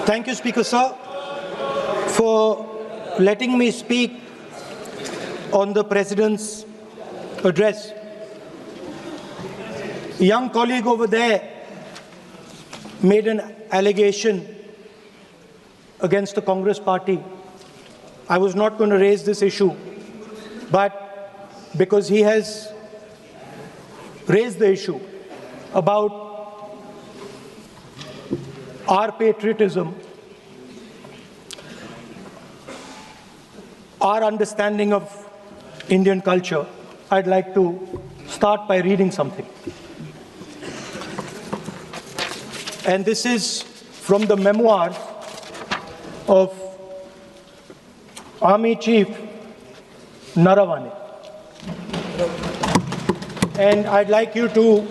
Thank you, Speaker Sir, for letting me speak on the President's address. A young colleague over there made an allegation against the Congress party. I was not going to raise this issue, but because he has raised the issue about our patriotism, our understanding of Indian culture, I'd like to start by reading something. And this is from the memoirs of Army Chief Naravane. And I'd like you to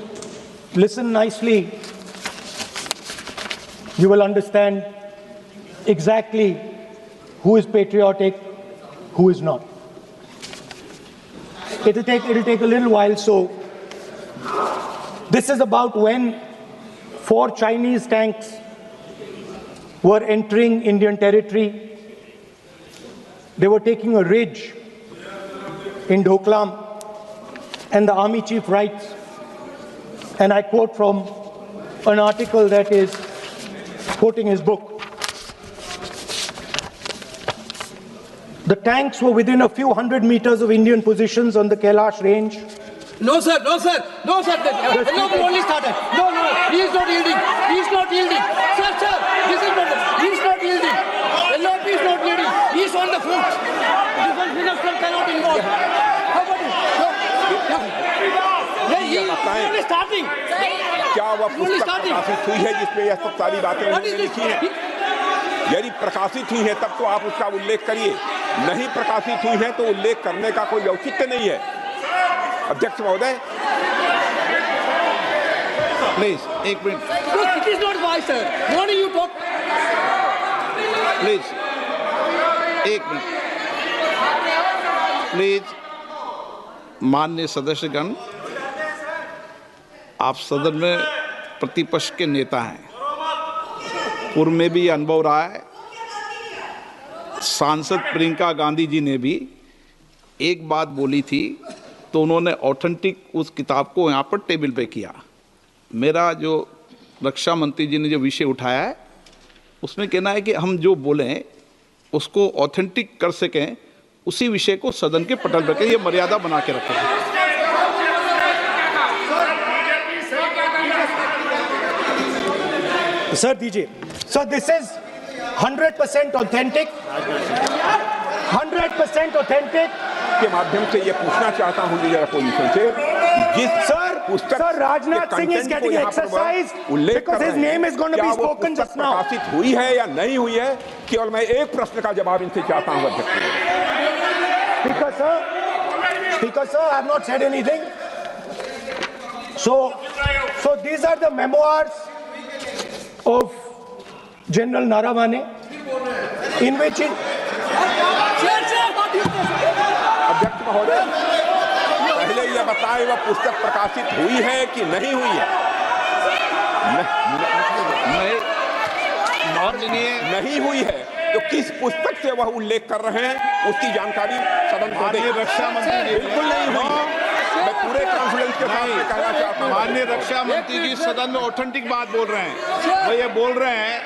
listen nicely. You will understand exactly who is patriotic, who is not. It'll take a little while, so this is about when 4 Chinese tanks were entering Indian territory. They were taking a ridge in Doklam, and the Army Chief writes, and I quote from an article that is quoting his book. The tanks were within a few hundred meters of Indian positions on the Kailash range. No, sir, no, sir, no, sir. No, only started. No, he is not yielding. He is not yielding. Sir, this is not. He is not yielding. LOP is not yielding. He is on the foot. Defense minister cannot involve. How about it? He is only starting. क्या वह पुस्तक प्रकाशित हुई है जिसमें यह सब सारी बातें उन्होंने लिखी हैं? यदि प्रकाशित हुई है तब तो आप उसका उल्लेख करिए, नहीं प्रकाशित हुई है तो उल्लेख करने का कोई औचित्य नहीं है। अध्यक्ष महोदय, प्लीज एक minute. It is not wise, sir. Morning you talk. Please एक मिनट। प्लीज माननीय सदस्यगण, आप सदन में प्रतिपक्ष के नेता हैं, पूर्व में भी अनुभव रहा है। सांसद प्रियंका गांधी जी ने भी एक बात बोली थी तो उन्होंने ऑथेंटिक उस किताब को यहाँ पर टेबल पे किया। मेरा जो रक्षा मंत्री जी ने जो विषय उठाया है उसमें कहना है कि हम जो बोलें उसको ऑथेंटिक कर सकें, उसी विषय को सदन के पटल पर ये मर्यादा बना के रखें। Sir, DJ. So this is 100% authentic. 100% authentic. के माध्यम से ये पूछना चाहता हूँ लीडर अपोजिशन से, जिस Sir, Rajnath Singh is getting exercised because his name is going to be spoken just now. प्रकाशित हुई है या नहीं हुई है, केवल मैं एक प्रश्न का जवाब इनसे चाहता हूँ अध्यक्ष। Speaker sir, I have not said anything. So these are the memoirs of General Naravane, in which अध्यक्ष महोदय, पहले यह बताएं वह पुस्तक प्रकाशित हुई है कि नहीं हुई है? नहीं हुई है तो किस पुस्तक से वह उल्लेख कर रहे हैं उसकी जानकारी सदन को दें। रक्षा मंत्री बिल्कुल नहीं हुई है। मैं पूरे कॉन्फिडेंस के साथ कहना चाहता हूं, माननीय रक्षा मंत्री जी सदन में ऑथेंटिक बात बोल रहे हैं। वो ये बोल रहे हैं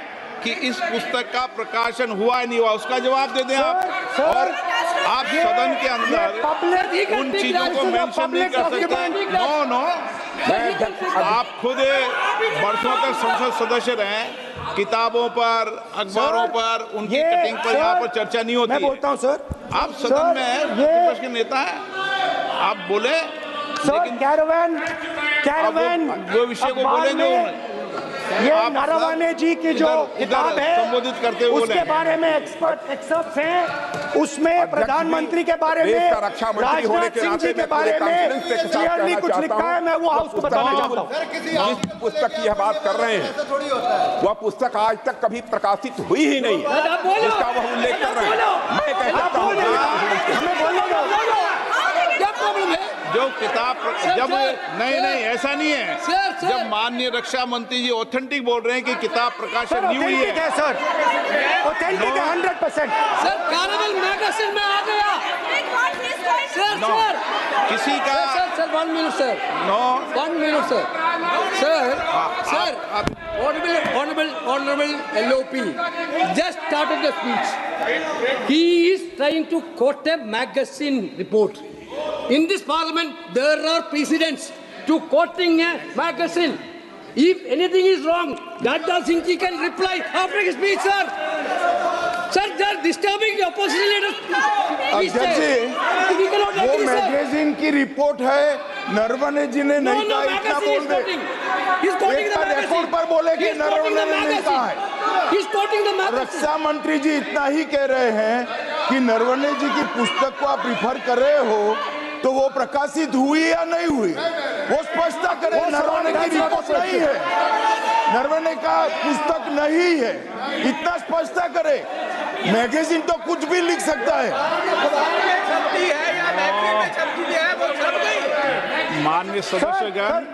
कि इस पुस्तक का प्रकाशन हुआ नहीं हुआ, उसका जवाब दे दें आप। और आप सदन के अंदर उन चीजों को मेंशन नहीं कर सकते। नो, आप खुद वर्षों तक संसद सदस्य रहे, किताबों पर, अखबारों पर, उनकी कटिंग पर यहाँ पर चर्चा नहीं होती। मैं बोलता हूँ सर, आप सदन में विपक्ष के नेता हैं, आप बोले, लेकिन कैरावैन वो विषय को बोलेंगे। ये नारावाने जी की जो किताब है संबोधित करते हुए उसके बारे में एक्सपर्ट्स हैं, उसमें प्रधानमंत्री के बारे में, राजनाथ सिंह जी के बारे में क्लियरली कुछ लिखा है। मैं वो हाउस को बताना चाहता हूँ। जिस पुस्तक की यह बात कर रहे हैं वह पुस्तक आज तक कभी प्रकाशित हुई ही नहीं जिसका वह उल्लेख कर रहे हैं। मैं कहता हूँ क्या प्रॉब्लम है? जो किताब जब नहीं ऐसा नहीं है। सर। जब माननीय रक्षा मंत्री जी ऑथेंटिक बोल रहे हैं कि किताब प्रकाशन नहीं हुई ऑथेंटिक है सर, ऑथेंटिक है 100%। सर कैरेमल मैगजीन में आ गया। सर किसी का sir 1 minute sir. No 1 minute sir honorable LOP just started the speech. He is trying to quote a magazine report. In this parliament, there are precedents to quoting a magazine. If anything is wrong, Gadda Singh ji can reply after his speech, sir. Sir, they are disturbing the opposition leaders. अध्यक्ष जी, We cannot वो agree, sir. Magazine की report है, नरवणे जी ने नहीं No, कहा, इतना magazine बोल is they. quoting. He's quoting एक the बार magazine. रिकॉर्ड पर बोले कि He's quoting नरवणे the ने नहीं कहा है। magazine. He's quoting the magazine. रक्षा मंत्री जी इतना ही कह रहे हैं कि नरवणे जी की पुस्तक को आप रिफर कर रहे हो तो वो प्रकाशित हुई या नहीं हुई, वो स्पष्टता करें। नरवणे की रिपोर्ट नहीं है, नरवणे का पुस्तक नहीं है, इतना स्पष्टता करे। मैगजीन तो कुछ भी लिख सकता है। माननीय सदस्यगण,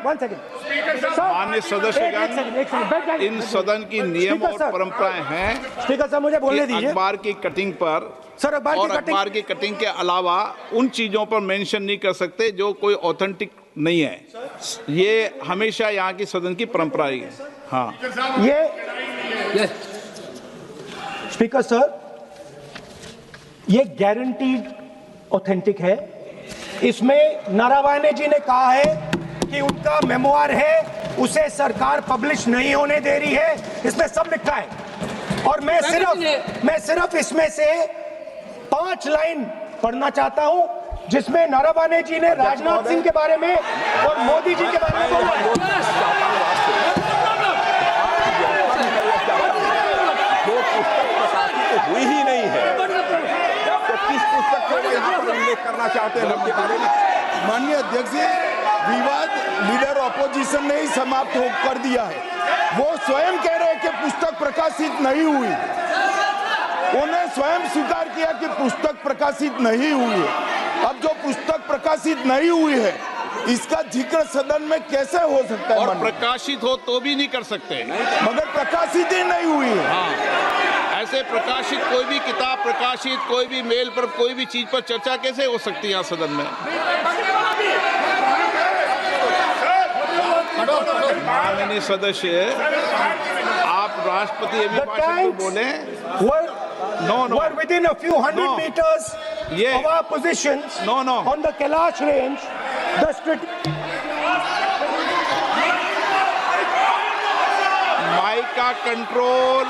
माननीय सदस्यगण, इन सदन की नियम और परंपराएं हैं स्पीकर साहब मुझे बोलने कि दीजिए। अखबार की कटिंग पर सर अखबार की कटिंग के अलावा उन चीजों पर मेंशन नहीं कर सकते जो कोई ऑथेंटिक नहीं है। ये हमेशा यहाँ की सदन की परंपरा ही है। हाँ, ये स्पीकर सर, ये गारंटीड ऑथेंटिक है। इसमें नारावाने जी ने कहा है कि उनका मेमोआर है, उसे सरकार पब्लिश नहीं होने दे रही है, इसमें सब लिखा है। और मैं सिर्फ इसमें से 5 लाइन पढ़ना चाहता हूं जिसमें नारावाने जी ने राजनाथ सिंह के बारे में और मोदी जी के बारे में बोला है। जो पुस्तक प्रकाशित तो हुई ही नहीं है, तो किस पुस्तक को वो यहाँ पर उल्लेख करना चाहते हैं उनके बारे में? माननीय अध्यक्ष जी, विवाद लीडर ऑपोजिशन ने ही समाप्त कर दिया है। वो स्वयं कह रहे हैं कि पुस्तक प्रकाशित नहीं हुई, उन्हें स्वयं स्वीकार किया कि पुस्तक प्रकाशित नहीं हुई है। अब जो पुस्तक प्रकाशित नहीं हुई है, इसका जिक्र सदन में कैसे हो सकता है? और प्रकाशित हो तो भी नहीं कर सकते, मगर प्रकाशित ही नहीं हुई है। हाँ, ऐसे प्रकाशित कोई भी किताब प्रकाशित, कोई भी मेल पर, कोई भी चीज पर चर्चा कैसे हो सकती है यहाँ सदन में? माननीय सदस्य, आप राष्ट्रपति अभिभाषण को बोले। were within a few hundred No. meters Yeah. of our positions No. on the Kailash range. Mike का कंट्रोल,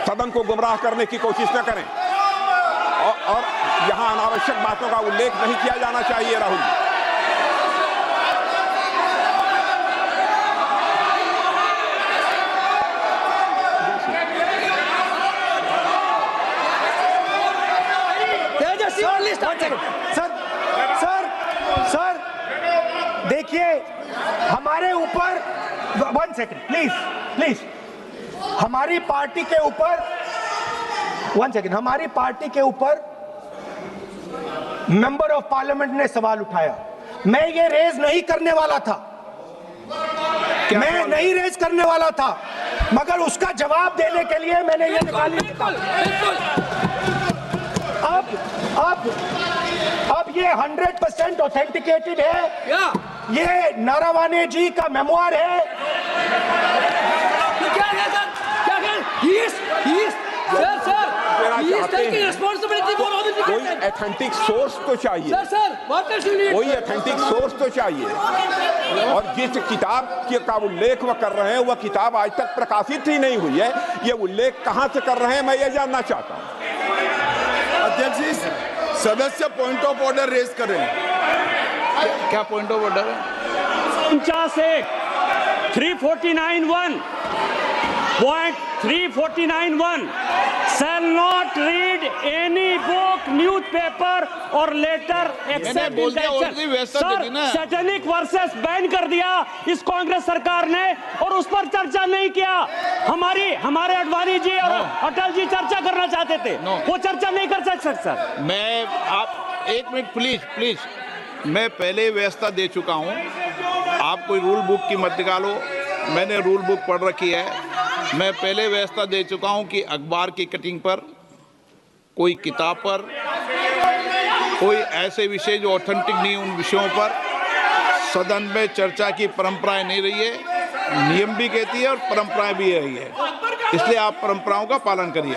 सदन को गुमराह करने की कोशिश न करें और यहाँ अनावश्यक बातों का उल्लेख नहीं किया जाना चाहिए। राहुल जी, सर देखिए, हमारे ऊपर 1 सेकंड प्लीज, हमारी पार्टी के ऊपर 1 सेकंड, हमारी पार्टी के ऊपर मेंबर ऑफ पार्लियामेंट ने सवाल उठाया। मैं ये रेज नहीं करने वाला था, मैं नहीं रेज करने वाला था, मगर उसका जवाब देने के लिए मैंने ये निकाली। अब ये 100% ऑथेंटिकेटेड है। ये नारावाने जी का मेमोआर है। कोई ऑथेंटिक सोर्स तो चाहिए, कोई ऑथेंटिक सोर्स तो चाहिए। और जिस किताब का उल्लेख वह कर रहे हैं, वह किताब आज तक प्रकाशित ही नहीं हुई है। ये उल्लेख कहां से कर रहे हैं, मैं ये जानना चाहता हूं। अध्यक्ष जी, सदस्य पॉइंट ऑफ ऑर्डर रेज करें। क्या पॉइंट ऑफ ऑर्डर है? 50 349(1) shall not read any book, newspaper or letter except बोल in दिया, tension. already व्यवस्था दे दी ना। सर, सैटेनिक वर्सेस बैन कर दिया इस कांग्रेस सरकार ने और उस पर चर्चा नहीं किया। हमारे अडवाणी जी और अटल जी चर्चा करना चाहते थे, वो चर्चा नहीं कर सकते सर। मैं आप एक मिनट प्लीज, मैं पहले व्यवस्था दे चुका हूं। आप कोई रूल बुक की मत निकालो, मैंने रूल बुक पढ़ रखी है। मैं पहले व्यवस्था दे चुका हूं कि अखबार की कटिंग पर, कोई किताब पर, कोई ऐसे विषय जो ऑथेंटिक नहीं, उन विषयों पर सदन में चर्चा की परंपराएं नहीं रही है। नियम भी कहती है और परंपराएं भी रही है, इसलिए आप परंपराओं का पालन करिए।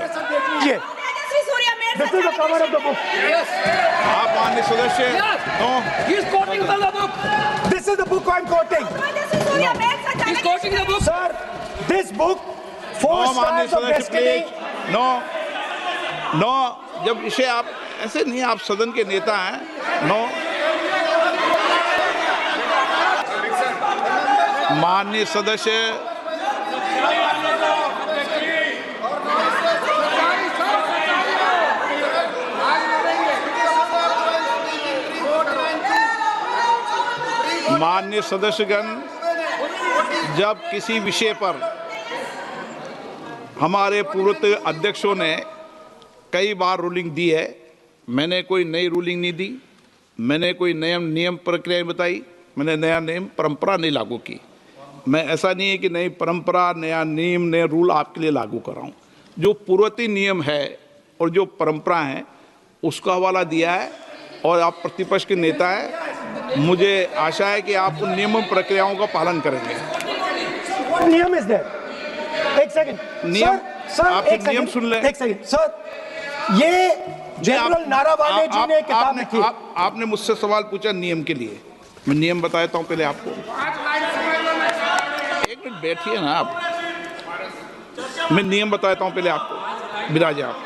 This is the cover of the book. आप माननीय सदस्य, no, He is quoting from the book. This is the book I'm quoting. He is quoting the book. Sir, this book, 4 no माननीय stars of सदस्य destiny. Please, no, जब इसे आप ऐसे नहीं, आप सदन के नेता हैं, नो। माननीय सदस्य, माननीय सदस्यगण, जब किसी विषय पर हमारे पूर्व अध्यक्षों ने कई बार रूलिंग दी है, मैंने कोई नई रूलिंग नहीं दी, मैंने कोई नियम प्रक्रिया बताई, मैंने नया नियम परंपरा नहीं लागू की। मैं ऐसा नहीं है कि नई परंपरा, नया नियम, नए रूल आपके लिए लागू कर रहा हूँ। जो पूर्ववर्ती नियम है और जो परंपरा है उसका हवाला दिया है, और आप प्रतिपक्ष के नेता हैं, मुझे आशा है कि आप उन नियम प्रक्रियाओं का पालन करेंगे। नियम इज देयर। एक सेकंड नियम, सर, आप एक नियम सेकंड, सुन लें। एक सेकंड सर, ये जनरल नारावाने जी ने किताब लिखी। आपने मुझसे सवाल पूछा नियम के लिए, मैं नियम बता देता हूं पहले आपको। एक मिनट बैठिए ना आप, मैं नियम बता देता हूं पहले आपको। विराज आप,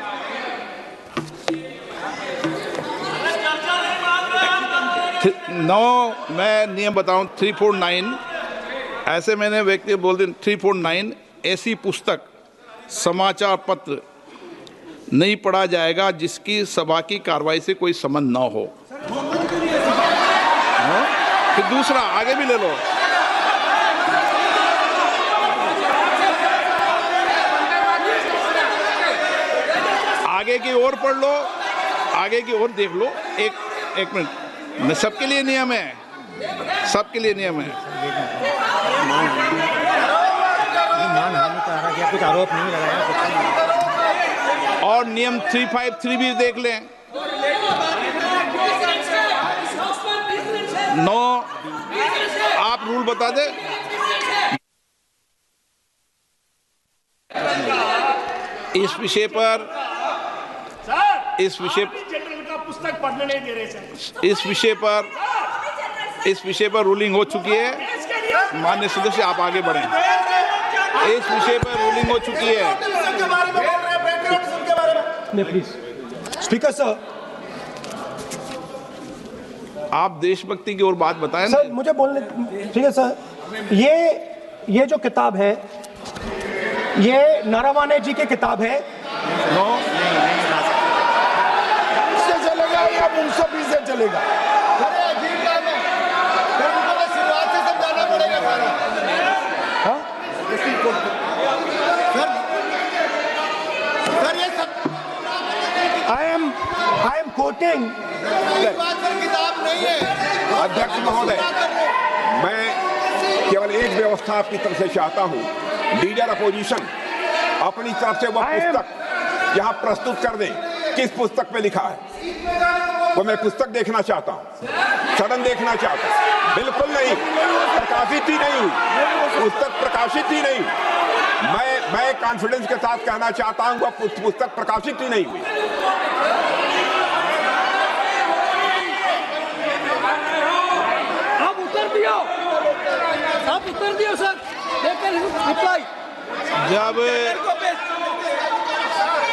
मैं नियम बताऊं 349, ऐसे मैंने व्यक्ति बोल दिया 349, ऐसी पुस्तक, समाचार पत्र नहीं पढ़ा जाएगा जिसकी सभा की कार्रवाई से कोई संबंध ना हो। फिर दूसरा आगे भी ले लो, आगे की ओर पढ़ लो, आगे की ओर देख लो। एक मिनट, मैं सबके लिए नियम है, सबके लिए नियम है। कुछ आरोप नहीं लगाया। और नियम 353 भी देख लें। नो, आप रूल बता दे। इस विषय पर पुस्तक पढ़ने नहीं दे रहे सर। इस विषय पर रूलिंग हो चुकी है। माननीय सदस्य, आप आगे बढ़ें। इस विषय पर रूलिंग हो चुकी है। प्लीज स्पीकर सर, आप देशभक्ति की ओर बात बताएं ना। सर मुझे बोलने, ठीक है सर, ये जो किताब है, ये नारावाने जी की किताब है। नो, इससे चलेगा या मुंसफी से चलेगा? शुरुआत से समझाना पड़ेगा सारा। सर ये सब I am quoting. किताब नहीं है। अध्यक्ष महोदय, मैं केवल एक व्यवस्था आपकी तरफ से चाहता हूं। लीडर अपोजिशन अपनी तरफ से वह पुस्तक यहां प्रस्तुत कर दें। किस पुस्तक पे लिखा है वो मैं पुस्तक देखना चाहता हूं, सदन देखना चाहता हूं। बिल्कुल नहीं, प्रकाशित ही नहीं हुई पुस्तक, प्रकाशित ही नहीं। मैं कॉन्फिडेंस के साथ कहना चाहता हूं वह पुस्तक प्रकाशित ही नहीं हुई। आप उत्तर दियो सर। रिप्लाई। जब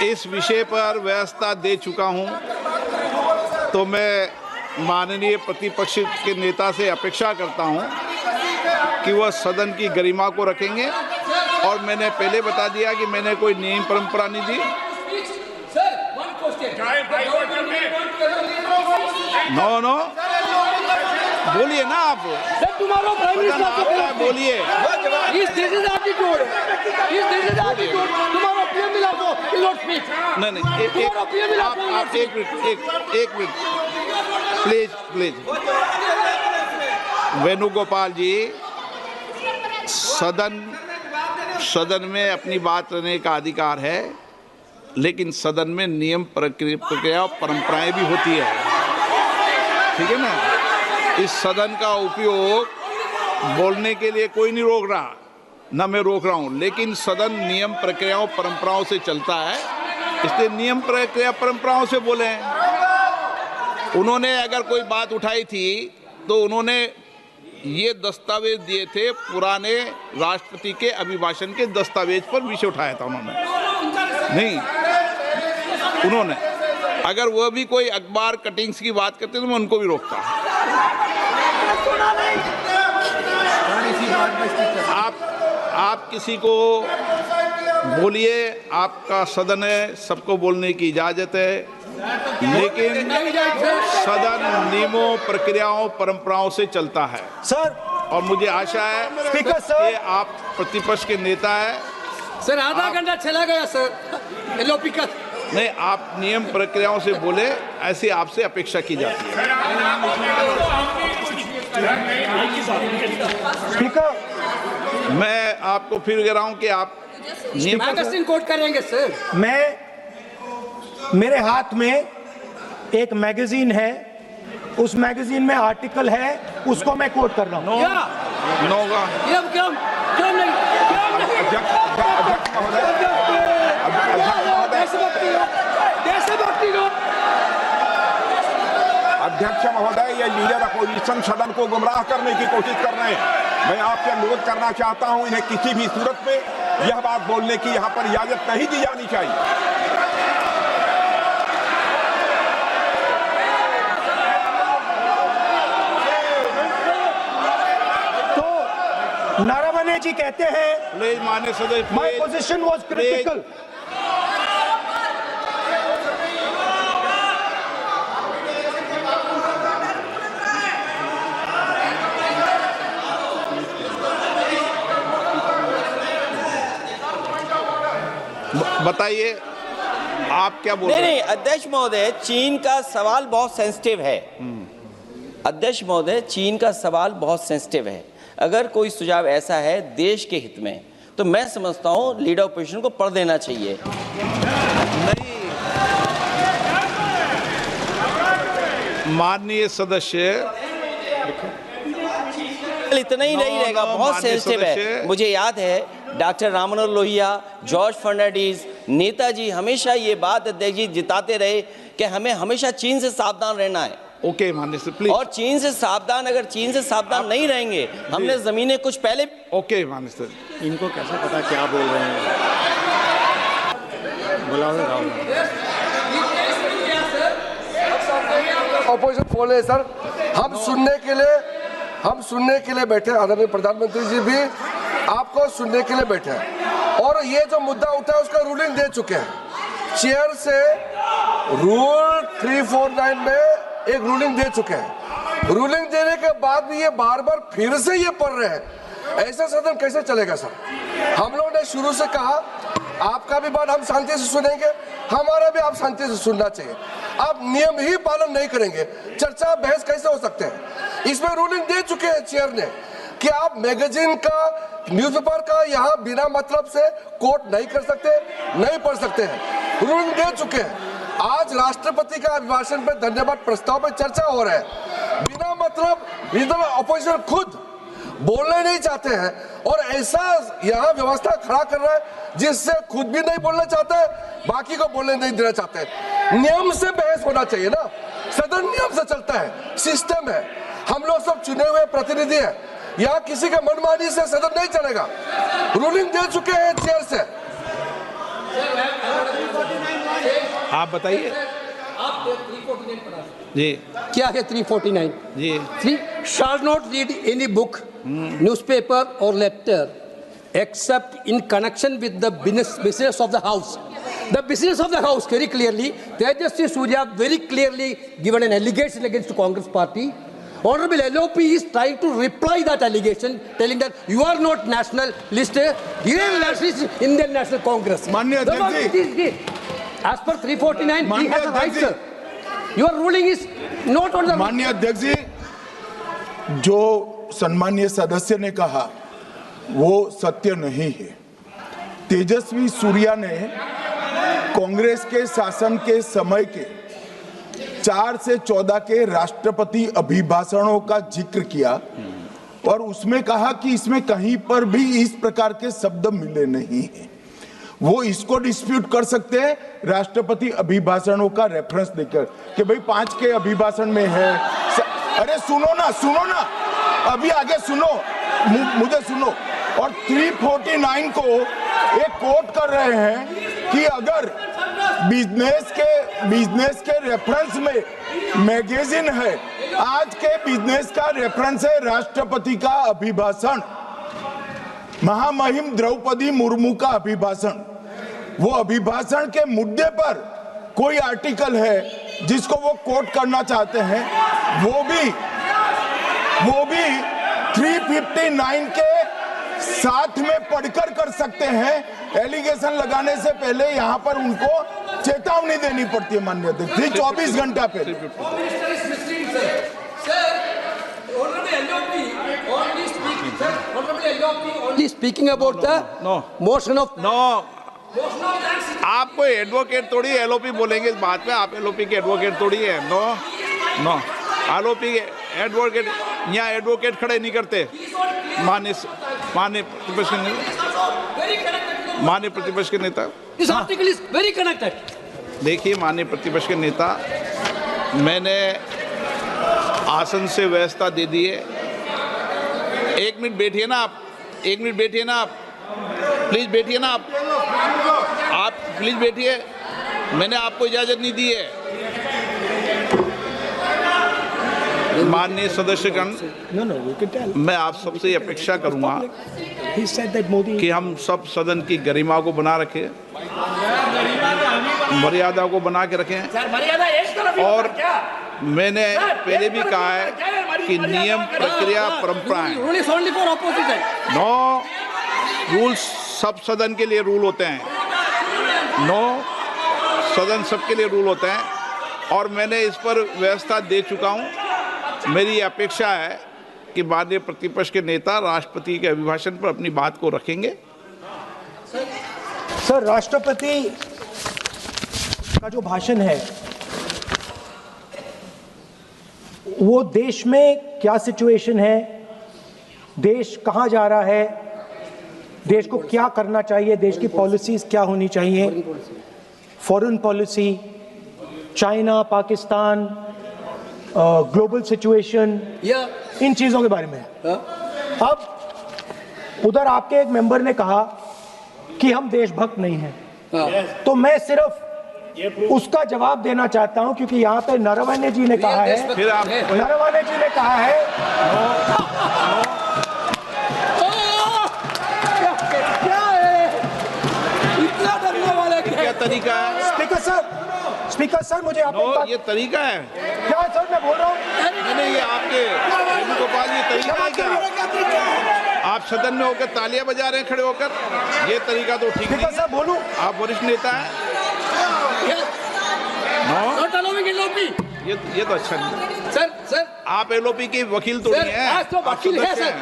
इस विषय पर व्यवस्था दे चुका हूं तो मैं माननीय प्रतिपक्ष के नेता से अपेक्षा करता हूं कि वह सदन की गरिमा को रखेंगे, और मैंने पहले बता दिया कि मैंने कोई नियम परंपरा नहीं दी। नो बोलिए ना आप, तुम्हारा प्राइम मिनिस्टर बोलिए। तुम्हारा पीएम मिला को नॉट स्पीच। नहीं आप एक मिनट प्लीज। वेणुगोपाल जी, सदन में अपनी बात करने का अधिकार है, लेकिन सदन में नियम प्रक्रिया और परंपराएं भी होती है, ठीक है ना। इस सदन का उपयोग बोलने के लिए कोई नहीं रोक रहा, ना मैं रोक रहा हूं, लेकिन सदन नियम प्रक्रियाओं परंपराओं से चलता है, इसलिए नियम प्रक्रिया परंपराओं से बोले हैं। उन्होंने अगर कोई बात उठाई थी तो उन्होंने ये दस्तावेज दिए थे, पुराने राष्ट्रपति के अभिभाषण के दस्तावेज पर विषय उठाया था उन्होंने अगर वह भी कोई अखबार कटिंग्स की बात करते तो मैं उनको भी रोकता। आप किसी को बोलिए, आपका सदन है, सबको बोलने की इजाजत है, लेकिन सदन नियमों प्रक्रियाओं परंपराओं से चलता है सर। और मुझे आशा है स्पीकर सर कि आप प्रतिपक्ष के नेता है सर। आधा घंटा चला गया सर। नहीं, आप नियम प्रक्रियाओं से बोले, ऐसी आपसे अपेक्षा की जाती है। स्पीकर, मैं आपको फिर कह रहा हूं कि आप मैगजीन कोट करेंगे सर। मेरे हाथ में एक मैगजीन है, उस मैगजीन में आर्टिकल है, उसको मैं कोट कर रहा हूं। अध्यक्ष महोदय, ये लीडर अपोजिशन सदन को गुमराह करने की कोशिश कर रहे हैं। मैं आपसे अनुरोध करना चाहता हूं, इन्हें किसी भी सूरत में यह बात बोलने की यहां पर इजाजत नहीं दी जानी चाहिए। तो नारावने जी कहते हैं, प्लीज माननीय सदस्य, माय पोजीशन वाज क्रिटिकल। बताइए आप क्या बोल रहे हैं? नहीं, अध्यक्ष महोदय, चीन का सवाल बहुत सेंसिटिव है। अध्यक्ष महोदय, चीन का सवाल बहुत सेंसिटिव है। अगर कोई सुझाव ऐसा है देश के हित में, तो मैं समझता हूं लीडर ऑपोजिशन को पढ़ देना चाहिए। नहीं, माननीय सदस्य, इतना ही नहीं रहेगा, बहुत सेंसिटिव है। मुझे याद है डॉक्टर राम मनोहर लोहिया, जॉर्ज फर्नांडिस, नेताजी हमेशा ये बात अध्यक्ष जी जिताते रहे कि हमें हमेशा चीन से सावधान रहना है। ओके माननीय सर, प्लीज। और चीन से सावधान, अगर चीन से सावधान नहीं रहेंगे, हमने जमीनें कुछ पहले। ओके माननीय सर। इनको कैसे पता क्या बोल रहे हैं? ऑपोजिशन बोले सर, हम सुनने के लिए बैठे, आदरणीय प्रधानमंत्री जी भी आपको सुनने के लिए बैठे हैं, और ये जो मुद्दा उठा है उसका रूलिंग दे चुके हैं। चेयर से रूल 349 में एक रूलिंग दे चुके हैं। रूलिंग देने के बाद भी ये बार बार फिर से ये पढ़ रहे हैं, ऐसा सदन कैसे चलेगा सर? हम लोगों ने शुरू से कहा आपका भी बात हम शांति से सुनेंगे, हमारा भी आप शांति से सुनना चाहिए। आप नियम ही पालन नहीं करेंगे, चर्चा बहस कैसे हो सकते हैं? इसमें रूलिंग दे चुके हैं चेयर ने कि आप मैगजीन का, न्यूज़पेपर का यहाँ बिना मतलब से कोट नहीं कर सकते, नहीं पढ़ सकते हैं। रूलिंग दे चुके हैं। आज राष्ट्रपति का अभिभाषण पे धन्यवाद प्रस्ताव पे चर्चा हो रहा है, बिना मतलब लीडर ऑपोजिशन खुद बोलने नहीं चाहते हैं, और ऐसा यहाँ व्यवस्था खड़ा कर रहा है जिससे खुद भी नहीं बोलना चाहता है, बाकी को बोलने नहीं देना चाहते हैं। नियम से बहस होना चाहिए ना, सदन नियम से चलता है, सिस्टम है, हम लोग सब चुने हुए प्रतिनिधि हैं, यहाँ किसी का मनमानी से सदन नहीं चलेगा। रूलिंग दे चुके हैं चेयर से। आप बताइए। आप 349 पढ़ा जी क्या है 349 जी shall not read any book, newspaper or letter except in connection with the business of the house. The business of the house, very clearly, Tejasvi Surya very clearly given an allegation against the Congress party. Honorable LOP is trying to reply that allegation, telling that you are not national list, Indian nationalist, Indian National Congress. माननीय अध्यक्ष जी, As per 349, he माननीय has a right, अध्यक्ष sir. Your ruling is not on the... माननीय अध्यक्ष जी, जो सम्मानीय सदस्य ने कहा वो सत्य नहीं है। तेजस्वी सूर्या ने कांग्रेस के शासन के समय के 4 से 14 के राष्ट्रपति अभिभाषणों का जिक्र किया और उसमें कहा कि इसमें कहीं पर भी इस प्रकार के शब्द मिले नहीं हैं। वो इसको डिस्प्यूट कर सकते हैं राष्ट्रपति अभिभाषणों का रेफरेंस देकर कि भाई 5 के अभिभाषण में है। अरे सुनो ना, अभी आगे सुनो, मुझे सुनो। और 349 को एक कोट कर रहे हैं कि अगर बिजनेस के रेफरेंस में मैगजीन है, आज के बिजनेस का रेफरेंस है राष्ट्रपति का अभिभाषण, महामहिम द्रौपदी मुर्मू का अभिभाषण। वो अभिभाषण के मुद्दे पर कोई आर्टिकल है जिसको वो कोट करना चाहते हैं, वो भी 359 के साथ में पढ़कर कर सकते हैं। एलिगेशन लगाने से पहले यहाँ पर उनको चेतावनी देनी पड़ती है माननीय अध्यक्ष, 24 घंटा पहले। Only speaking about the motion of... no, आप कोई एडवोकेट थोड़ी एलओपी बोलेंगे इस बात में, आप एलओपी के एडवोकेट थोड़ी है। नो एलओपी के एडवोकेट, यहाँ एडवोकेट खड़े नहीं करते। माननीय प्रतिपक्ष के नेता, This article is very connected. देखिए माननीय प्रतिपक्ष के नेता, मैंने आसन से व्यवस्था दे दी है। 1 मिनट बैठिए ना आप, 1 मिनट बैठिए ना आप, प्लीज बैठिए ना आप प्लीज बैठिए। मैंने आपको इजाजत नहीं दी है। माननीय सदस्यगण, मैं आप सबसे अपेक्षा करूंगा कि हम सब सदन की गरिमा को बना रखें, मर्यादा को बना के रखें। और मैंने पहले भी कहा है कि नियम, प्रक्रिया, परंपराएं, नो रूल्स सब सदन के लिए रूल होते हैं, सदन सबके लिए रूल होते हैं। और मैंने इस पर व्यवस्था दे चुका हूं। मेरी अपेक्षा है कि माननीय प्रतिपक्ष के नेता राष्ट्रपति के अभिभाषण पर अपनी बात को रखेंगे। सर, राष्ट्रपति का जो भाषण है वो देश में क्या सिचुएशन है, देश कहां जा रहा है, देश को क्या करना चाहिए, देश की पॉलिसीज क्या होनी चाहिए, foreign policy, China, Pakistan, global situation, इन चीजों के बारे में। अब उधर आपके एक मेंबर ने कहा कि हम देशभक्त नहीं हैं, तो मैं सिर्फ उसका जवाब देना चाहता हूं क्योंकि यहाँ पे नरवणे जी ने कहा है, नरवणे जी ने कहा है क्या तरीका है? स्पीकर सर मुझे आप ये तरीका है क्या सर, मैं बोल रहा हूँ नहीं, ये आपके वेणुगोपाल, ये तरीका है क्या? आप सदन में होकर तालियां बजा रहे हैं खड़े होकर, ये तरीका तो ठीक नहीं है। बोलूं, आप वरिष्ठ नेता हैं। ये तो अच्छा नहीं। सर आप एलओपी के वकील तो नहीं है, आज तो वकील है सर,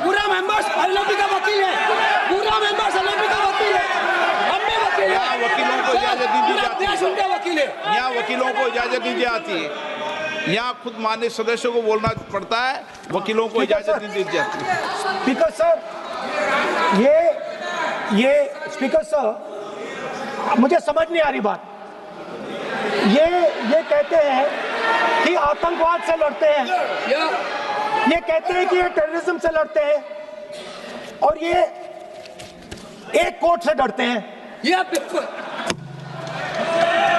पूरा मेंबर्स एलओपी का वकील है, पूरा मेंबर्स एलओपी का वकील है, हम भी वकील हैं। यहाँ वकीलों को इजाजत नहीं दी जाती, उनका वकील है, यहाँ वकीलों को इजाजत नहीं दी जाती, यहाँ खुद माननीय सदस्यों को बोलना पड़ता है, वकीलों को इजाजत नहीं दी जाती। स्पीकर सर, ये स्पीकर सर, मुझे समझ नहीं आ रही बात। ये कहते हैं कि आतंकवाद से लड़ते हैं, ये कहते हैं कि ये टेररिज्म से लड़ते हैं, और ये एक कोर्ट से डरते हैं। ये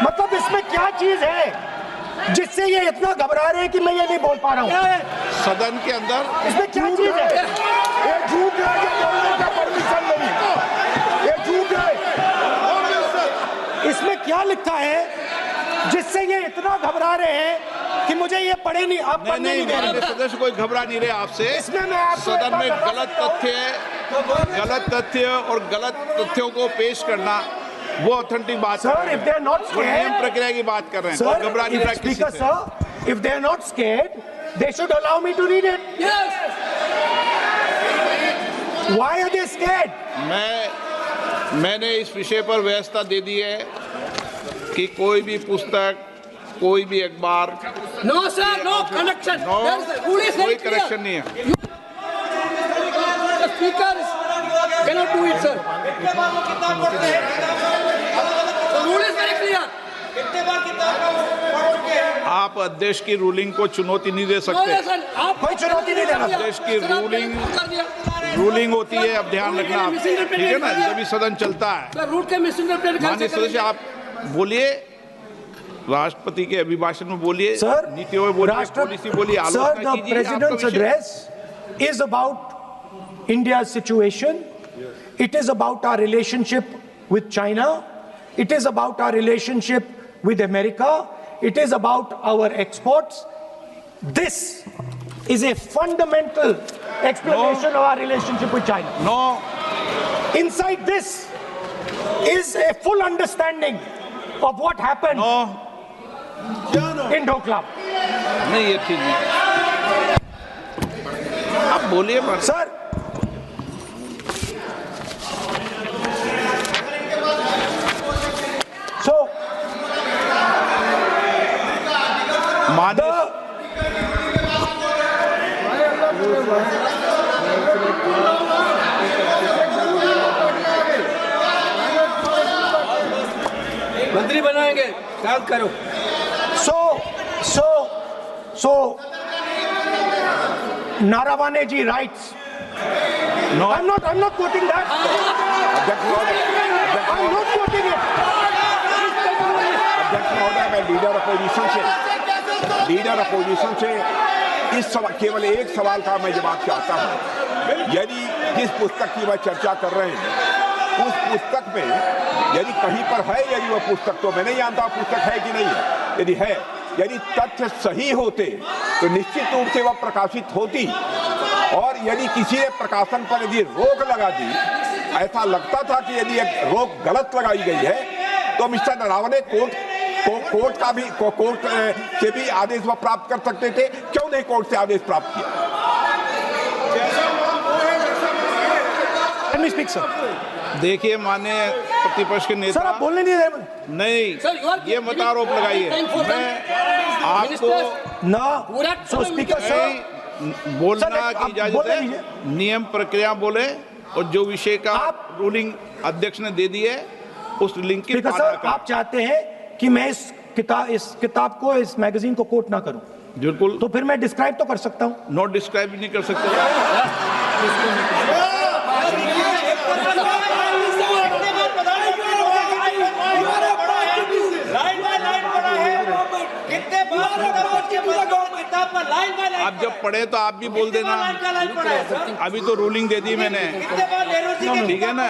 मतलब इसमें क्या चीज है जिससे ये इतना घबरा रहे हैं कि मैं ये नहीं बोल पा रहा हूँ? सदन के अंदर इसमें क्या चीज है? ये झूठ है, ये बोलने का परमिशन नहीं, ये झूठ है। इसमें क्या लिखा है जिससे ये इतना घबरा रहे हैं कि मुझे ये पढ़े नहीं, आप पढ़ने नहीं दे रहे? सदस्य कोई घबरा नहीं रहे आपसे। इसमें मैं आपको सदन में गलत तथ्य और गलत तथ्यों को पेश करना वो ऑथेंटिक बात Sir, if they are not वो नियम scared, प्रक्रिया की बात कर रहे हैं। sir, कोई घबरा नहीं रहा किसी Speaker से। sir, if they are not scared, they should allow me to read it. Yes. Why are they scared? मैंने इस विषय पर व्यवस्था दे दी है कि कोई भी पुस्तक, कोई भी अखबार, No, sir, no connection. No, There is a rule is very कोई clear. करेक्शन नहीं है। The speaker cannot do it, sir. The rule is very clear. आप अध्यक्ष की रूलिंग को चुनौती नहीं दे No, सकते। yes, sir. आप कोई चुनौती नहीं देना। देश की सर, आपने रूलिंग कर दिया। रूलिंग होती है, अब ध्यान रखना आप, ठीक है ना, जब भी सदन चलता है। सर, रूट के मिसइंटरप्रेट माननीय सदस्य आप बोलिए, राष्ट्रपति के अभिभाषण में बोलिए, Sir, नीतियों में बोलिए, पॉलिसी बोलिए, Sir, आलोचना the कीजिए। President's आपका विषय- address is about India's situation. It is about our relationship with China. It is about our relationship with America. It is about our exports. This is a fundamental explanation of our relationship with China. No, Inside this is a full understanding of what happened no, in Doklam. नहीं ये ठीक नहीं। आप बोलिए बस। Sir, so माननीय मंत्री बनाएंगे, शांत करो। So, Narawane ji writes. No. I'm not quoting that. अध्यक्ष महोदय, I'm not quoting it. अध्यक्ष महोदय, मैं लीडर अपोजिशन से इस सवाल, केवल एक सवाल का मैं जवाब चाहता हूं। यदि जिस पुस्तक की वह चर्चा कर रहे हैं उस पुस्तक में यदि कहीं पर है, यदि वह पुस्तक, तो मैं नहीं जानता पुस्तक है कि नहीं है, यदि है, यदि तथ्य सही होते तो निश्चित रूप से वह प्रकाशित होती, और यदि किसी ने प्रकाशन पर यदि रोक लगा दी, ऐसा लगता था कि यदि एक रोक गलत लगाई गई है तो मिस्टर नरावने कोर्ट से भी आदेश वह प्राप्त कर सकते थे। क्यों नहीं कोर्ट से आदेश प्राप्त किया? Let me speak, sir. देखिए माननीय प्रतिपक्ष के Sir, नेता, आप बोलने नहीं दे रहे। नहीं Sir, you are ये मत आरोप लगाइए। मैं आपको No. So, Speaker, sir. नहीं बोलना Sir, की आप इजाजत बोलने है, दीजिए। नियम प्रक्रिया बोले, और जो विषय का आप- रूलिंग अध्यक्ष ने दे दी है उस रूलिंग की Speaker, पालना sir, करें। आप चाहते हैं कि मैं इस किताब को, इस मैगजीन को कोट ना करूं, बिल्कुल, तो फिर मैं डिस्क्राइब तो कर सकता हूं। नोट डिस्क्राइब भी नहीं कर सकते। आप जब पढ़े तो आप भी बोल देना। अभी तो रूलिंग दे दी मैंने, ठीक है ना,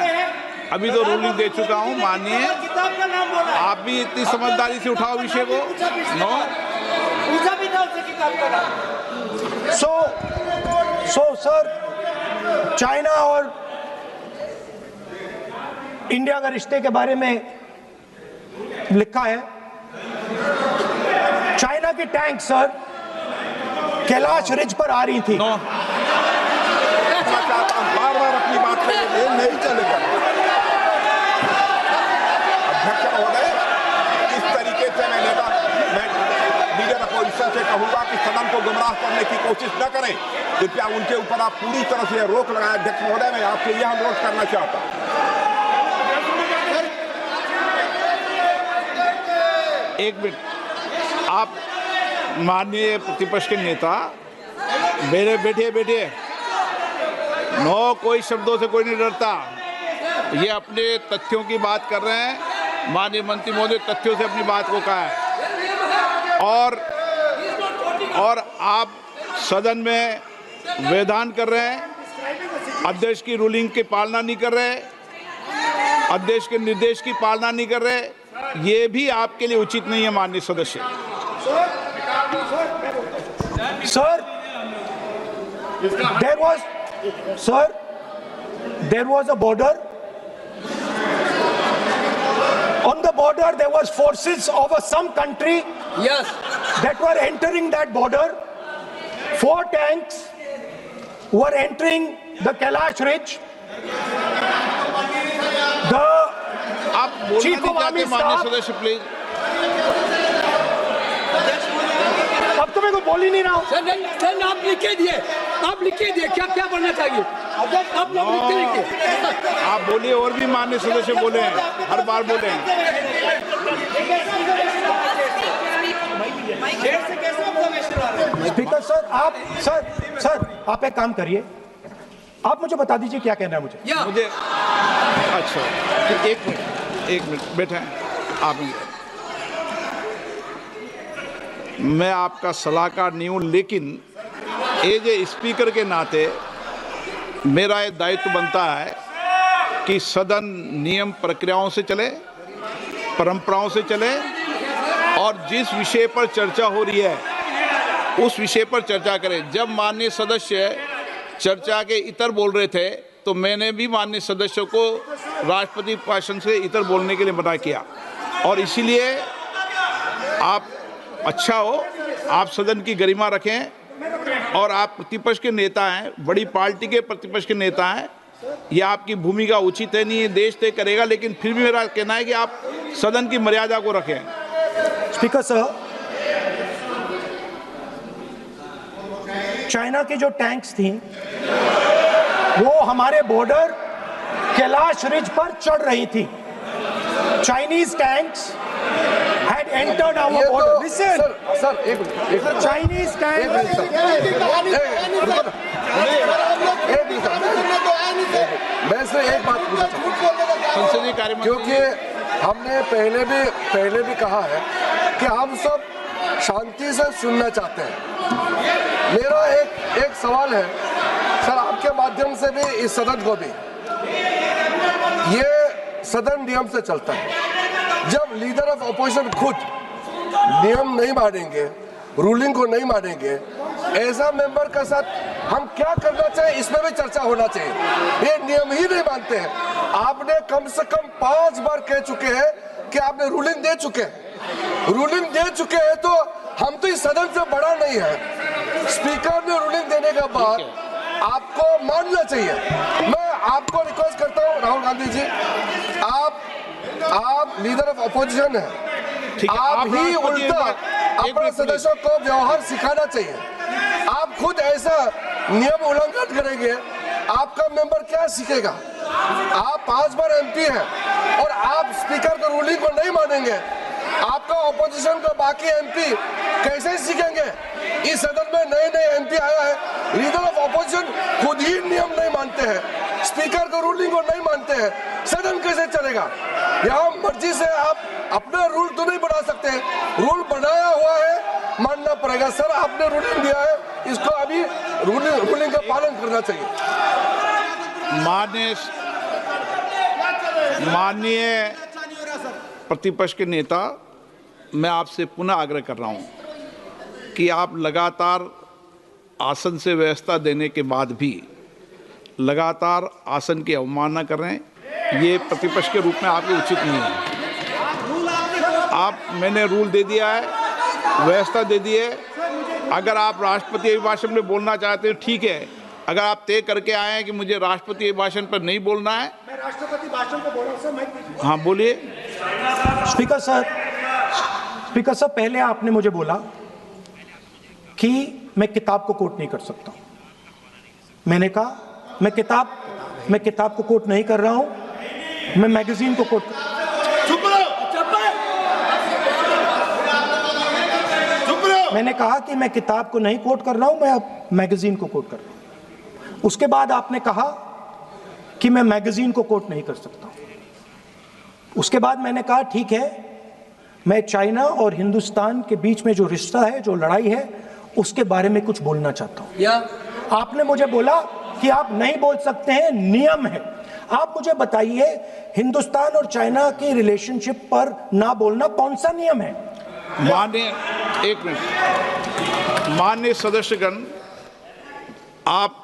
अभी तो रूलिंग दे चुका हूँ। मानिए आप भी इतनी समझदारी से उठाओ विषय को। नो, So, sir, चाइना और इंडिया का रिश्ते के बारे में लिखा है, चाइना की टैंक सर कैलाश रिज पर आ रही थी। नो, बार बार अपनी बात पे ये नहीं चलेगा। अध्यक्ष महोदय, इस तरीके से मैं लीडर अपोजिशन से कहूंगा कि सदन को गुमराह करने की कोशिश न करें। कृपया उनके ऊपर आप पूरी तरह से रोक लगाएं। अध्यक्ष महोदय, मैं आपसे यह अनुरोध करना चाहता हूं। एक मिनट, आप माननीय प्रतिपक्ष के नेता, मेरे बैठिए। नो, कोई शब्दों से कोई नहीं डरता। ये अपने तथ्यों की बात कर रहे हैं। माननीय मंत्री महोदय तथ्यों से अपनी बात को कहा है। और आप सदन में वेदान कर रहे हैं, अध्यक्ष की रूलिंग की पालना नहीं कर रहे, अध्यक्ष के निर्देश की पालना नहीं कर रहे, ये भी आपके लिए उचित नहीं है माननीय सदस्य। Sir, there was a border. On the border, there was forces of some country Yes. that were entering that border. 4 tanks were entering the Kailash Ridge. The आप बोलना Chief नहीं of चाहते Army माननीय Staff- सदस्य, please. अब तो मैं कोई बोल ही नहीं रहा हूं। सर आप लिख के दिए, क्या क्या बनना चाहिए आप लोग लिख के लिखिए। आप बोलिए, और भी माननीय सदस्य बोले हैं, हर बार बोले हैं। स्पीकर सर, आप एक काम करिए, आप मुझे बता दीजिए क्या कहना है मुझे। मुझे अच्छा, एक मिनट बैठे हैं आप। मैं आपका सलाहकार नहीं हूं, लेकिन एज ए स्पीकर के नाते मेरा ये दायित्व बनता है कि सदन नियम प्रक्रियाओं से चले, परंपराओं से चले, और जिस विषय पर चर्चा हो रही है उस विषय पर चर्चा करें। जब माननीय सदस्य चर्चा के इतर बोल रहे थे तो मैंने भी माननीय सदस्यों को राष्ट्रपति भाषण से इतर बोलने के लिए मना किया, और इसीलिए आप अच्छा हो, आप सदन की गरिमा रखें, और आप प्रतिपक्ष के नेता हैं, बड़ी पार्टी के प्रतिपक्ष के नेता हैं, ये आपकी भूमिका उचित है, नहीं ये देश तय करेगा, लेकिन फिर भी मेरा कहना है कि आप सदन की मर्यादा को रखें। स्पीकर सर, चाइना की जो टैंक्स थी वो हमारे बॉर्डर कैलाश रिज पर चढ़ रही थी। Chinese tanks had entered our border. Listen, sir एक Chinese tanks. मैं से एक बात पूछना चाहूँगा, संसदीय कार्य क्योंकि हमने पहले भी कहा है कि हम सब शांति से सुनना चाहते हैं। मेरा एक सवाल है सर, आपके माध्यम से भी इस सदन को भी, ये सदन नियम से चलता है। जब लीडर ऑफ अपोजिशन खुद नियम नहीं मानेंगे, रूलिंग को नहीं मानेंगे, ऐसा मेंबर के साथ हम क्या करना चाहिए, इसमें भी चर्चा होना चाहिए। ये नियम ही नहीं मानते हैं। आपने कम से कम 5 बार कह चुके हैं कि आपने रूलिंग दे चुके हैं, तो हम तो इस सदन से बड़ा नहीं है। स्पीकर ने रूलिंग देने के बाद आपको मानना चाहिए। मैं आपको रिक्वेस्ट करता हूँ राहुल गांधी जी, आप लीडर ऑफ अपोजिशन है, आप ही उल्टा अपने सदस्यों को व्यवहार सिखाना चाहिए। आप खुद ऐसा नियम उल्लंघन करेंगे, आपका मेंबर क्या सीखेगा? आप 5 बार एमपी हैं और आप स्पीकर के रूलिंग को नहीं मानेंगे, आपका ऑपोजिशन का बाकी एमपी कैसे सीखेंगे? इस सदन में नए एमपी आया है, लीडर ऑफ ऑपोजिशन खुद ही नियम नहीं मानते हैं, स्पीकर का रूलिंग को नहीं मानते हैं, सदन कैसे चलेगा? यहाँ मर्जी से आप अपना रूल तो नहीं बना सकते, रूल बनाया हुआ है, मानना पड़ेगा। सर आपने रूलिंग दिया है, इसको अभी रूलिंग का पालन करना चाहिए। माननीय प्रतिपक्ष के नेता, मैं आपसे पुनः आग्रह कर रहा हूं कि आप लगातार आसन से व्यवस्था देने के बाद भी लगातार आसन की अवमानना कर रहे हैं। ये प्रतिपक्ष के रूप में आपके उचित नहीं है। मैंने रूल दे दिया है, व्यवस्था दे दी है। अगर आप राष्ट्रपति अभिभाषण में बोलना चाहते हैं ठीक है, अगर आप तय करके आए हैं कि मुझे राष्ट्रपति अभिभाषण पर नहीं बोलना है। मैं राष्ट्रपति भाषण को बोल रहा हूं सर, माइक दीजिए। हाँ बोलिए। स्पीकर सर, पहले आपने मुझे बोला कि मैं किताब को कोट नहीं कर सकता। मैंने कहा मैं किताब को कोट नहीं कर रहा हूं, मैं मैगजीन को कोट मैंने कहा कि मैं किताब को नहीं कोट कर रहा हूं, मैं अब मैगजीन को कोट कर रहा हूं। उसके बाद आपने कहा कि मैं मैगजीन को कोट नहीं कर सकता। उसके बाद मैंने कहा ठीक है, मैं चाइना और हिंदुस्तान के बीच में जो रिश्ता है, जो लड़ाई है, उसके बारे में कुछ बोलना चाहता हूं। आपने मुझे बोला कि आप नहीं बोल सकते हैं, नियम है। आप मुझे बताइए, हिंदुस्तान और चाइना की रिलेशनशिप पर ना बोलना कौन सा नियम है? माननीय सदस्यगण, आप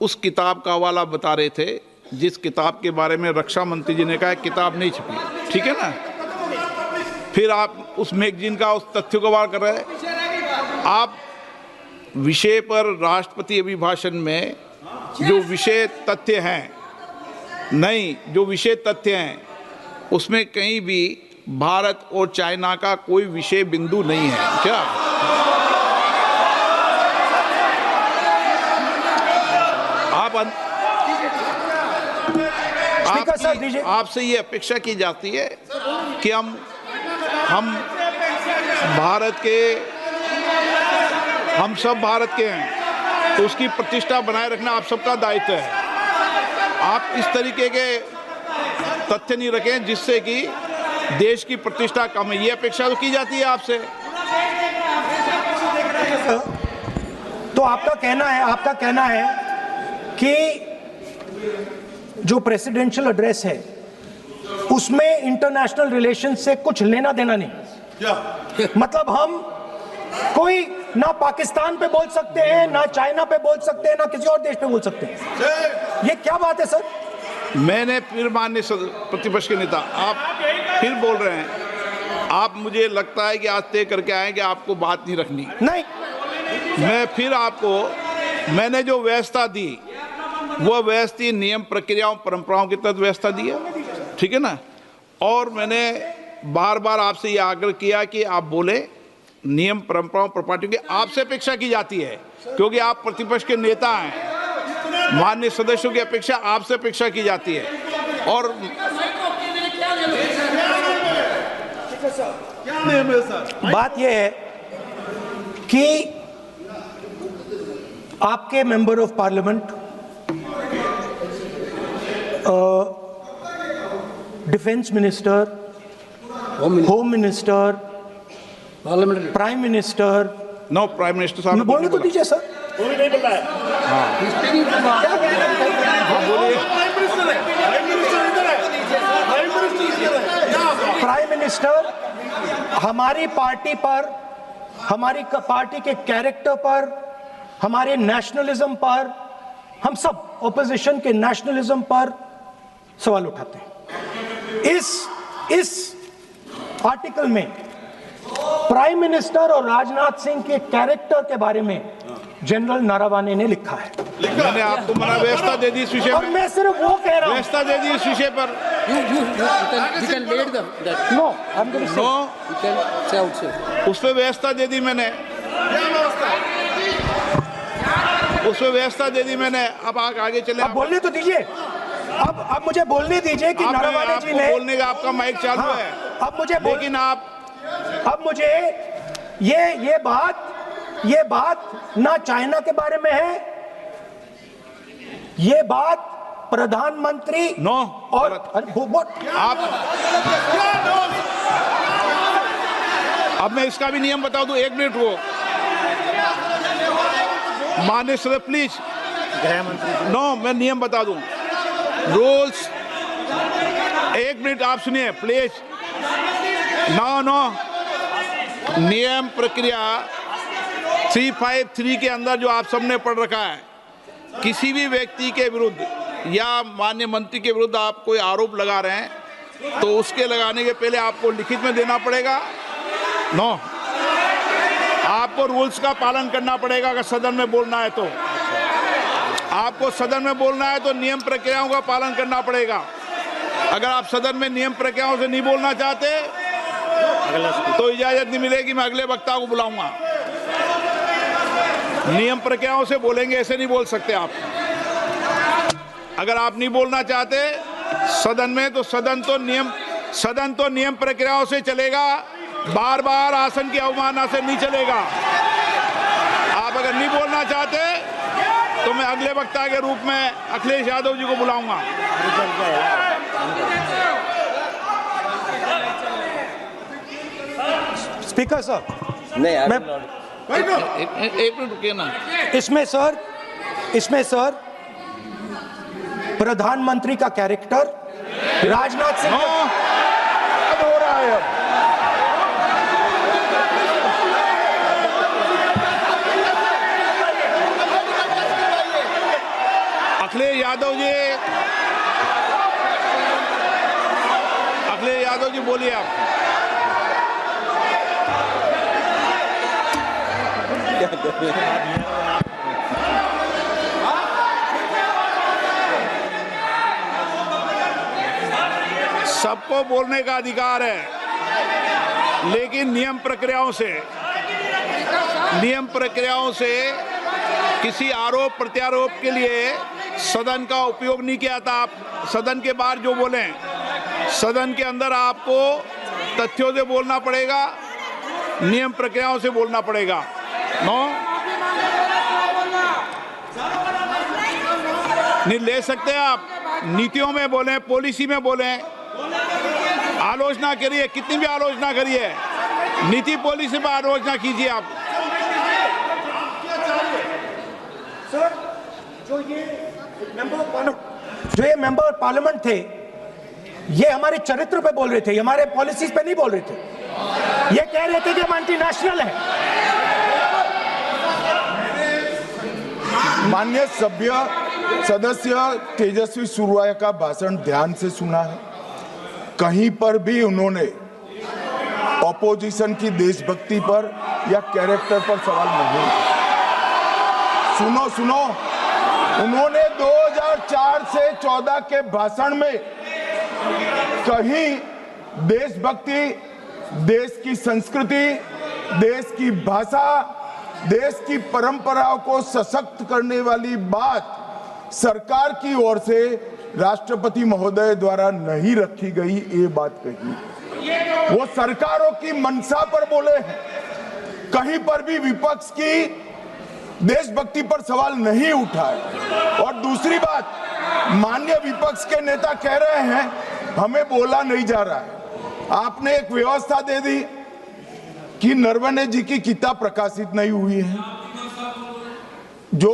उस किताब का हवाला बता रहे थे जिस किताब के बारे में रक्षा मंत्री जी ने कहा किताब नहीं छपी, ठीक है ना? फिर आप उस मैगजीन का उस तथ्य को वार कर रहे हैं। आप विषय पर राष्ट्रपति अभिभाषण में जो विषय तथ्य हैं, नहीं, जो विषय तथ्य हैं उसमें कहीं भी भारत और चाइना का कोई विषय बिंदु नहीं है क्या? आपसे ये अपेक्षा की जाती है कि हम भारत के, हम सब भारत के हैं, तो उसकी प्रतिष्ठा बनाए रखना आप सबका दायित्व है। आप इस तरीके के तथ्य नहीं रखें जिससे कि देश की प्रतिष्ठा कम है, ये अपेक्षा तो की जाती है आपसे। तो आपका कहना है कि जो प्रेसिडेंशियल एड्रेस है उसमें इंटरनेशनल रिलेशन से कुछ लेना देना नहीं। मतलब हम कोई ना पाकिस्तान पे बोल सकते हैं, ना चाइना पे बोल सकते हैं, ना किसी और देश पे बोल सकते हैं। ये क्या बात है सर? मैंने फिर, माननीय प्रतिपक्ष के नेता, आप फिर बोल रहे हैं। आप, मुझे लगता है कि आज तय करके आए कि आपको बात नहीं रखनी। नहीं, मैं फिर आपको, मैंने जो व्यवस्था दी वो व्यवस्था नियम, प्रक्रियाओं, परंपराओं के तहत व्यवस्था दी है, ठीक है ना? और मैंने बार बार आपसे ये आग्रह किया कि आप बोले, नियम, परंपराओं, प्रॉपर्टी की आपसे अपेक्षा की जाती है क्योंकि आप प्रतिपक्ष के नेता हैं। माननीय सदस्यों की अपेक्षा आपसे अपेक्षा की जाती है। और बात यह है कि आपके member of parliament, defence minister, home minister, prime minister, no, prime minister साहब बोलने तो दीजिए सर। कोई नहीं बोल रहा है। प्राइम मिनिस्टर हमारी पार्टी पर, हमारी पार्टी के कैरेक्टर पर, हमारे नेशनलिज्म पर, हम सब ऑपोजिशन के नेशनलिज्म पर सवाल उठाते हैं। इस आर्टिकल में प्राइम मिनिस्टर और राजनाथ सिंह के कैरेक्टर के बारे में जनरल नारावाने ने लिखा है। मैंने आपको मना व्यवस्था दे दी इस विषय और पर। मैं सिर्फ वो कह रहा हूं, व्यवस्था दे दी इस विषय पर। उस पर व्यवस्था दे दी मैंने, उसमें व्यवस्था दे दी मैंने। अब आगे चले, अब बोलने तो दीजिए। अब मुझे बोलने दीजिए कि नारावाने जी ने, बोलने का आपका माइक चालू है। अब मुझे, लेकिन अब मुझे ये बात ना चाइना के बारे में है, ये बात प्रधानमंत्री नो और आप, अब मैं इसका भी नियम बता दूं, 1 मिनट वो, माननीय सदस्य प्लीज, नो, मैं नियम बता दूं, रूल्स, 1 मिनट आप सुनिए प्लीज। नो, नियम प्रक्रिया 353 के अंदर जो आप सबने पढ़ रखा है, किसी भी व्यक्ति के विरुद्ध या माननीय मंत्री के विरुद्ध आप कोई आरोप लगा रहे हैं तो उसके लगाने के पहले आपको लिखित में देना पड़ेगा। नो, आपको रूल्स का पालन करना पड़ेगा। अगर सदन में बोलना है तो आपको सदन में बोलना है तो नियम प्रक्रियाओं का पालन करना पड़ेगा। अगर आप सदन में नियम प्रक्रियाओं से नहीं बोलना चाहते तो इजाजत नहीं मिलेगी, मैं अगले वक्ता को बुलाऊंगा। नियम प्रक्रियाओं से बोलेंगे, ऐसे नहीं बोल सकते आप। अगर आप नहीं बोलना चाहते सदन में तो सदन तो नियम प्रक्रियाओं से चलेगा, बार बार आसन की अवमानना से नहीं चलेगा। आप अगर नहीं बोलना चाहते तो मैं अगले वक्ता के रूप में अखिलेश यादव जी को बुलाऊंगा। स्पीकर सर, नहीं, I मैं will not. एक मिनट रुकिए ना। इसमें सर प्रधानमंत्री का कैरेक्टर राजनाथ सिंह हो रहा है अब। अखिलेश यादव जी बोलिए आप। सबको बोलने का अधिकार है, लेकिन नियम प्रक्रियाओं से किसी आरोप प्रत्यारोप के लिए सदन का उपयोग नहीं किया था। आप सदन के बाहर जो बोलें, सदन के अंदर आपको तथ्यों से बोलना पड़ेगा, नियम प्रक्रियाओं से बोलना पड़ेगा। नहीं ले सकते आप, नीतियों में बोलें, पॉलिसी में बोलें, आलोचना करिए, कितनी भी आलोचना करिए, नीति पॉलिसी पर आलोचना कीजिए आप। सर, जो ये मेंबर पार्लियामेंट थे, ये हमारे चरित्र पे बोल रहे थे, हमारे पॉलिसीज पे नहीं बोल रहे थे। ये कह रहे थे कि हम एंटी नेशनल हैं। माननीय सदस्य तेजस्वी सूर्या का भाषण ध्यान से सुना है। कहीं पर भी उन्होंने ऑपोजिशन की देशभक्ति पर या कैरेक्टर पर सवाल नहीं किया। सुनो, उन्होंने 2004 से 14 के भाषण में कहीं देशभक्ति, देश की संस्कृति, देश की भाषा, देश की परंपराओं को सशक्त करने वाली बात सरकार की ओर से राष्ट्रपति महोदय द्वारा नहीं रखी गई, ये बात कही। वो सरकारों की मंशा पर बोले हैं, कहीं पर भी विपक्ष की देशभक्ति पर सवाल नहीं उठाए। और दूसरी बात, माननीय विपक्ष के नेता कह रहे हैं हमें बोला नहीं जा रहा है। आपने एक व्यवस्था दे दी कि नरवणे जी की किताब प्रकाशित नहीं हुई है, जो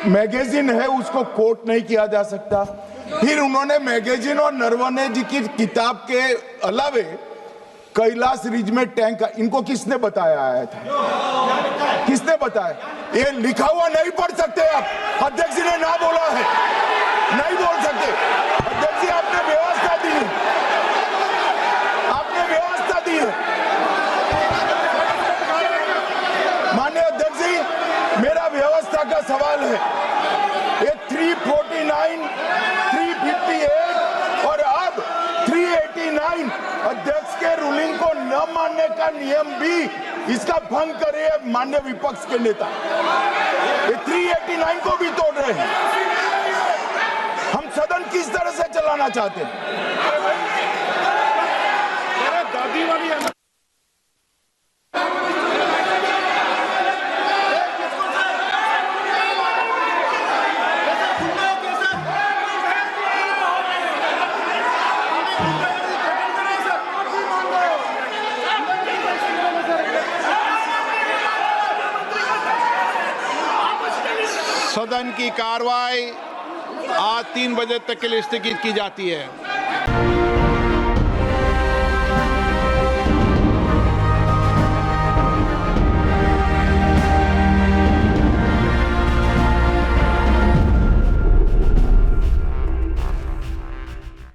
मैगजीन है उसको कोट नहीं किया जा सकता। फिर उन्होंने मैगजीन और नरवणे जी की किताब के अलावे कैलाश रिज में टैंक, इनको किसने बताया आया था? किसने बताया? ये लिखा हुआ नहीं पढ़ सकते आप, अध्यक्ष जी ने ना बोला है, नहीं बोल सकते। अध्यक्ष जी आपने व्यवस्था दी है, आपने व्यवस्था दी है। माननीय अध्यक्ष जी, मेरा व्यवस्था का सवाल है। ये 349, 358 और अब 389 अध्यक्ष के रूलिंग को न मानने का नियम भी इसका भंग करे माननीय विपक्ष के नेता। ये 389 को भी तोड़ रहे हैं। हम सदन किस तरह से चलाना चाहते हैं? दादी वाली सदन की कार्रवाई आज 3 बजे तक के लिए स्थगित की जाती है।